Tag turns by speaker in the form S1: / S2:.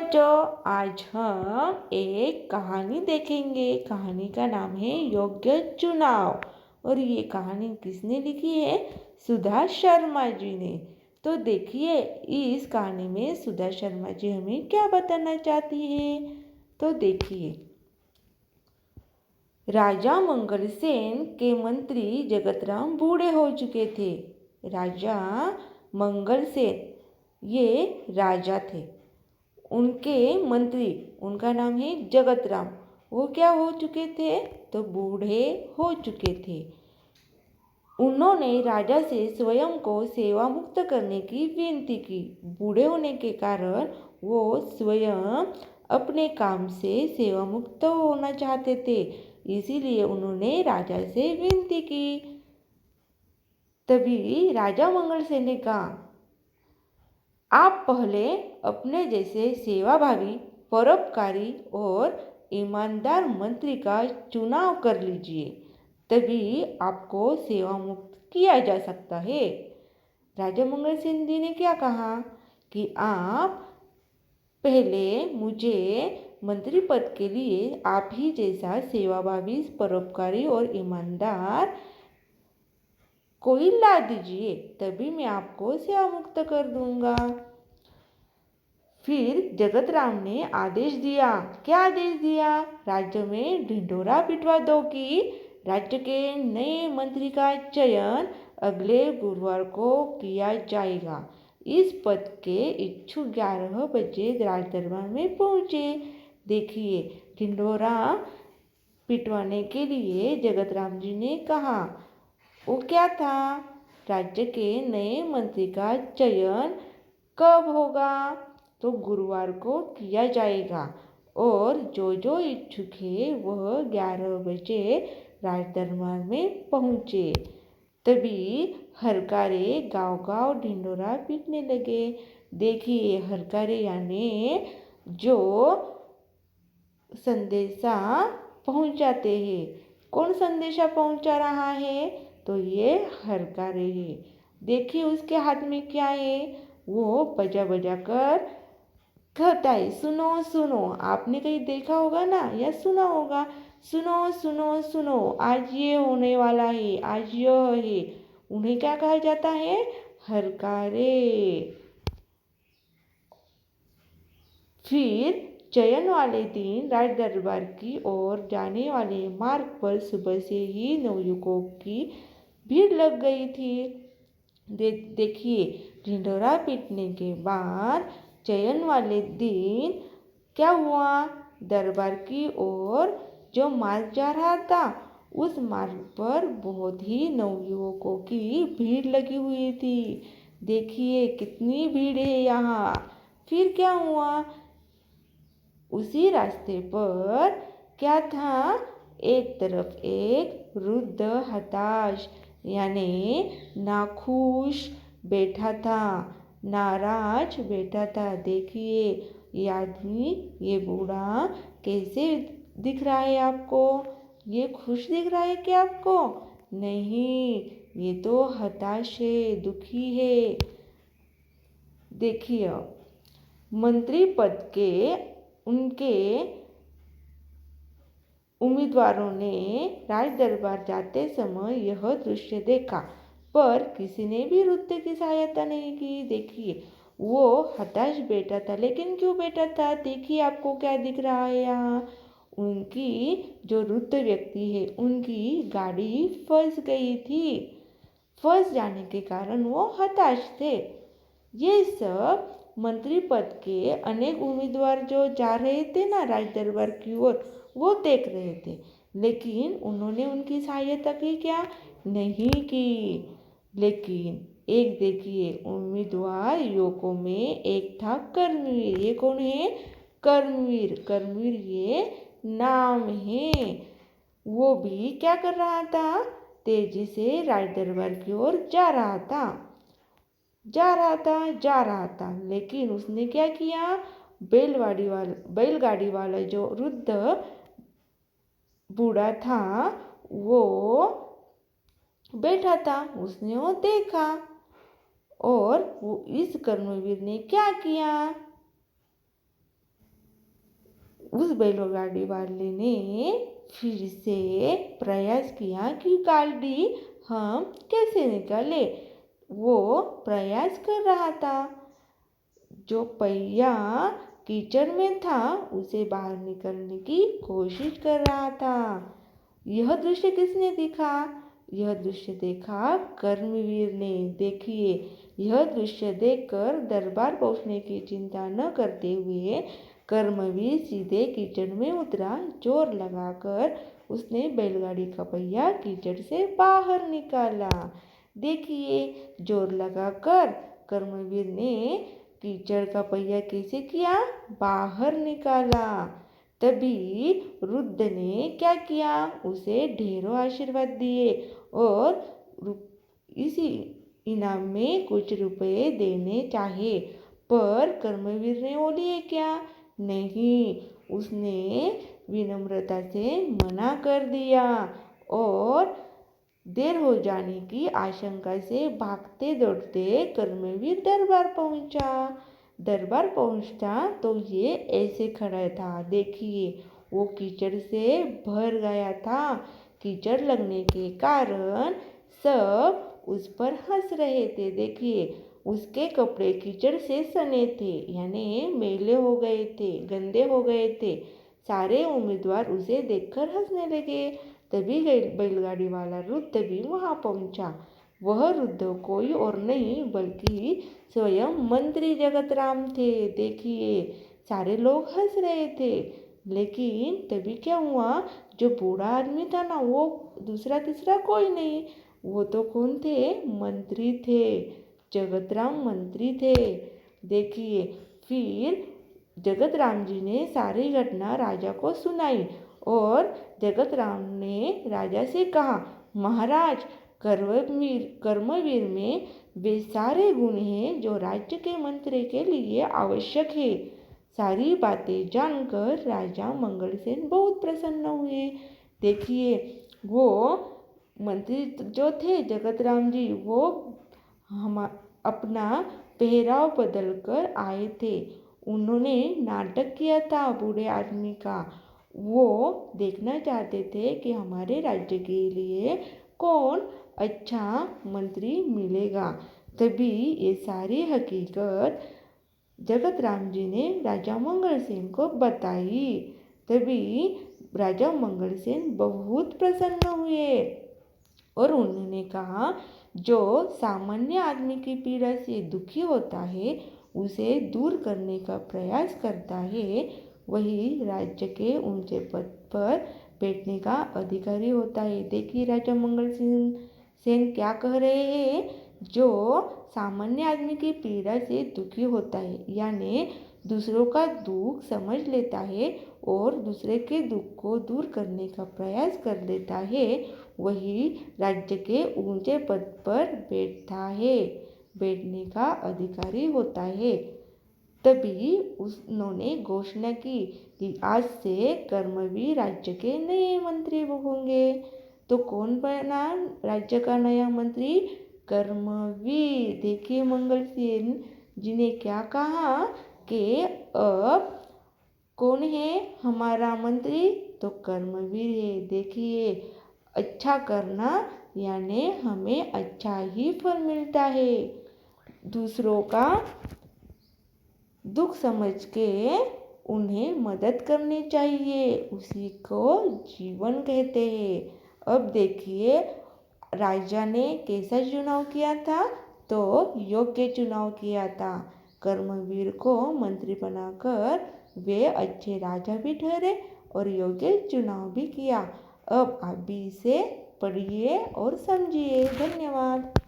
S1: बच्चों, आज हम एक कहानी देखेंगे। कहानी का नाम है योग्य चुनाव। और ये कहानी किसने लिखी है? सुधा शर्मा जी ने। तो देखिए, इस कहानी में सुधा शर्मा जी हमें क्या बताना चाहती है। तो देखिए, राजा मंगलसेन के मंत्री जगतराम बूढ़े हो चुके थे। राजा मंगलसेन ये राजा थे। उनके मंत्री, उनका नाम है जगतराम, वो क्या हो चुके थे? तो बूढ़े हो चुके थे। उन्होंने राजा से स्वयं को सेवा मुक्त करने की विनती की। बूढ़े होने के कारण वो स्वयं अपने काम से सेवा मुक्त होना चाहते थे, इसीलिए उन्होंने राजा से विनती की। तभी राजा मंगलसेन ने कहा, आप पहले अपने जैसे सेवाभावी, परोपकारी और ईमानदार मंत्री का चुनाव कर लीजिए, तभी आपको सेवा मुक्त किया जा सकता है। राजा मंगलसेन जी ने क्या कहा कि आप पहले मुझे मंत्री पद के लिए आप ही जैसा सेवाभावी, परोपकारी और ईमानदार कोई ला दीजिए, तभी मैं आपको सेवा मुक्त कर दूंगा। फिर जगतराम ने आदेश दिया। क्या आदेश दिया? राज्य में ढिंढोरा पिटवा दो कि राज्य के नए मंत्री का चयन अगले गुरुवार को किया जाएगा। इस पद के इच्छुक 11 बजे राज दरबार में पहुंचे। देखिए, ढिंढोरा पिटवाने के लिए जगतराम जी ने कहा, वो क्या था? राज्य के नए मंत्री का चयन कब होगा? तो गुरुवार को किया जाएगा और जो इच्छुक है वह 11 बजे राजदरबार में पहुँचे। तभी हरकारे गांव-गांव ढिंढोरा पीटने लगे। देखिए, हरकारे यानी जो संदेशा पहुंचाते हैं। कौन संदेशा पहुंचा रहा है? तो ये हरकारे है। देखिए, उसके हाथ में क्या है? वो बजा बजा कर कहता है, सुनो सुनो। आपने कहीं देखा होगा ना या सुना होगा, सुनो सुनो सुनो, आज ये होने वाला है, आज यह है। उन्हें क्या कहा जाता है? हरकारे। फिर चयन वाले दिन राज दरबार की ओर जाने वाले मार्ग पर सुबह से ही नवयुवकों की भीड़ लग गई थी। देखिए, ढिंढोरा पीटने के बाद चयन वाले दिन क्या हुआ? दरबार की ओर जो मार्ग जा रहा था, उस मार्ग पर बहुत ही नवयुवकों की भीड़ लगी हुई थी। देखिए, कितनी भीड़ है यहाँ। फिर क्या हुआ? उसी रास्ते पर क्या था? एक तरफ एक वृद्ध हताश यानी नाखुश बैठा था, नाराज बैठा था। देखिए, ये आदमी, ये बूढ़ा कैसे दिख रहा है आपको? ये खुश दिख रहा है क्या आपको? नहीं, ये तो हताश है, दुखी है। देखिए, मंत्री पद के उनके उम्मीदवारों ने राज दरबार जाते समय यह दृश्य देखा, पर किसी ने भी वृद्ध की सहायता नहीं की। देखिए, वो हताश बैठा था, लेकिन क्यों बैठा था? देखिए, आपको क्या दिख रहा है यहाँ? उनकी जो वृद्ध व्यक्ति है, उनकी गाड़ी फंस गई थी। फंस जाने के कारण वो हताश थे। ये सब मंत्री पद के अनेक उम्मीदवार जो जा रहे थे ना राज दरबार की ओर, वो देख रहे थे, लेकिन उन्होंने उनकी सहायता की क्या? नहीं की। लेकिन एक देखिए, उम्मीदवार युवकों में एक था कर्मवीर। ये कौन है? कर्मवीर। कर्मवीर ये नाम है। वो भी क्या कर रहा था? तेजी से राज दरबार की ओर जा रहा था, जा रहा था। लेकिन उसने क्या किया? बैलगाड़ी वाला जो वृद्ध बूढ़ा था, वो बैठा था। उसने वो देखा और वो इस कर्मवीर ने क्या किया? उस बैलगाड़ी वाले ने फिर से प्रयास किया कि गाड़ी हम कैसे निकाले। वो प्रयास कर रहा था। जो पहिया कीचड़ में था उसे बाहर निकलने की कोशिश कर रहा था। यह दृश्य किसने देखा? यह दृश्य देखा कर्मवीर ने। देखिए, यह दृश्य देखकर दरबार पहुंचने की चिंता न करते हुए कर्मवीर सीधे कीचड़ में उतरा। जोर लगाकर उसने बैलगाड़ी का पहिया कीचड़ से बाहर निकाला। देखिए, जोर लगाकर कर्मवीर ने कीचड़ का पहिया कैसे किया? बाहर निकाला। तभी रुद्र ने क्या किया? उसे ढेरों आशीर्वाद दिए और इसी इनाम में कुछ रुपए देने चाहे। पर कर्मवीर ने वो लिए क्या? नहीं, उसने विनम्रता से मना कर दिया और देर हो जाने की आशंका से भागते दौड़ते कर्मवीर दरबार पहुंचा। दरबार पहुंचता तो ये ऐसे खड़ा था। देखिए, वो कीचड़ से भर गया था। कीचड़ लगने के कारण सब उस पर हंस रहे थे। देखिए, उसके कपड़े कीचड़ से सने थे, यानी मैले हो गए थे, गंदे हो गए थे। सारे उम्मीदवार उसे देखकर हंसने लगे। तभी बैलगाड़ी वाला रुद्र भी वहां पहुंचा। वह रुद्र कोई और नहीं बल्कि स्वयं मंत्री जगतराम थे। देखिए, सारे लोग हंस रहे थे। लेकिन तभी क्या हुआ? जो बूढ़ा आदमी था ना, वो दूसरा तीसरा कोई नहीं, वो तो कौन थे? मंत्री थे, जगतराम मंत्री थे। देखिए, फिर जगतराम जी ने सारी घटना राजा को सुनाई और जगतराम ने राजा से कहा, महाराज, कर्मवीर में वे सारे गुण हैं जो राज्य के मंत्री के लिए आवश्यक है। सारी बातें जानकर राजा मंगलसेन बहुत प्रसन्न हुए। देखिए, वो मंत्री जो थे जगतराम जी, वो हम अपना पहराव बदल कर आए थे। उन्होंने नाटक किया था बूढ़े आदमी का। वो देखना चाहते थे कि हमारे राज्य के लिए कौन अच्छा मंत्री मिलेगा। तभी ये सारी हकीकत जगतराम जी ने राजा मंगलसेन को बताई। तभी राजा मंगलसेन बहुत प्रसन्न हुए और उन्होंने कहा, जो सामान्य आदमी की पीड़ा से दुखी होता है, उसे दूर करने का प्रयास करता है, वही राज्य के ऊंचे पद पर बैठने का अधिकारी होता है। देखिए, राजा मंगलसेन क्या कह रहे हैं? जो सामान्य आदमी की पीड़ा से दुखी होता है, यानी दूसरों का दुख समझ लेता है और दूसरे के दुख को दूर करने का प्रयास कर लेता है, वही राज्य के ऊंचे पद पर बैठने का अधिकारी होता है। तभी उन्होंने घोषणा की कि आज से कर्मवीर राज्य के नए मंत्री होंगे। तो कौन बना राज्य का नया मंत्री? कर्मवीर। देखिए, मंगलसेन जी ने क्या कहा कि अब कौन है हमारा मंत्री? तो कर्मवीर है। देखिए, अच्छा करना यानी हमें अच्छा ही फल मिलता है। दूसरों का दुख समझ के उन्हें मदद करनी चाहिए, उसी को जीवन कहते हैं। अब देखिए, राजा ने कैसा चुनाव किया था? तो योग्य चुनाव किया था। कर्मवीर को मंत्री बनाकर वे अच्छे राजा भी ठहरे और योग्य चुनाव भी किया। अब आप भी इसे पढ़िए और समझिए। धन्यवाद।